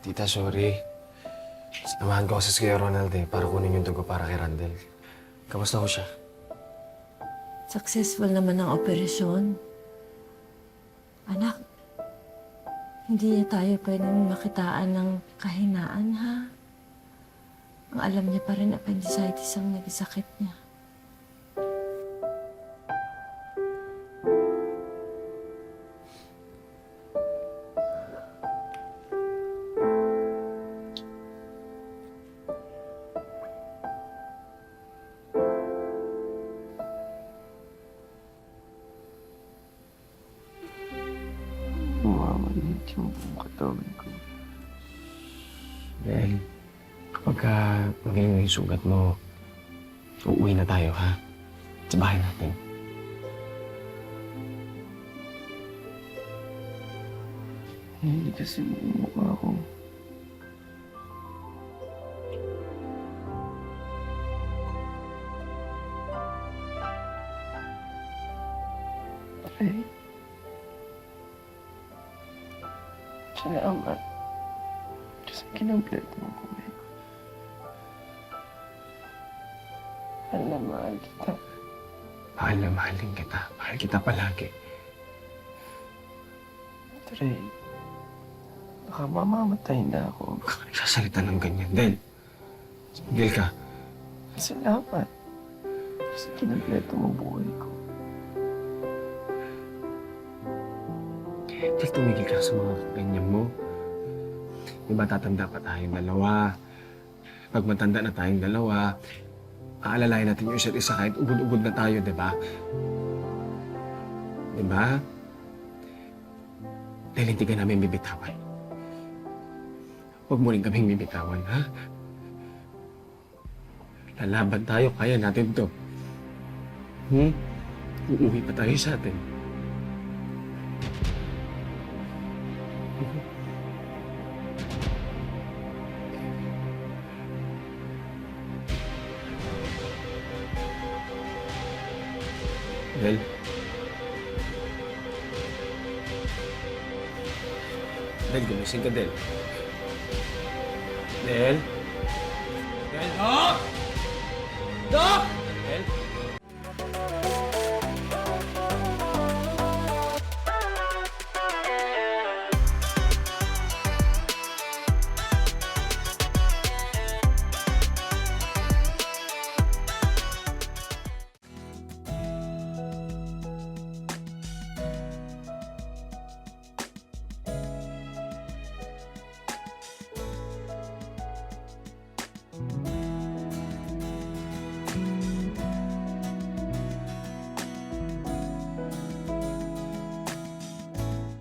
Tita, sorry. Sinamahan ko kasi si Kuya Ronald para kunin yung dugo para kay Randall. Kamusta ko siya? Successful naman ang operasyon. Anak, hindi niya tayo pwedeng makitaan ng kahinaan, ha? Ang alam niya pa rin, appendicitis ang nagisakit niya. Mamalit yung buong katawan ko. Well, kapag magaling na yung sugat mo, uuwi na tayo, ha? Sa bahay natin. Hindi kasi mukha ko. Okay. Salamat. Diyos ang kinompleto mo buhay ko. Mahal na mahal kita. Mahal na mahalin kita. Mahal kita palagi. Trey, baka mamamatay na ako. Baka nagsasalita ng ganyan, Del. Tumigil ka. Salamat. Diyos ang kinompleto mo buhay ko. Del, tumigil ka sa mga ganyan mo. Diba tatanda pa tayong dalawa? Pag matanda na tayong dalawa, aalalayan natin yung isa't isa kahit ugod-ugod na tayo, diba? Diba? Dahil hindi ka namin bibitawan. Huwag mo rin kaming bibitawan, ha? Lalaban tayo, kaya natin to. Uuwi pa tayo sa atin. Del? Del, gumising ka, Del. Del? Del? Doc! Doc!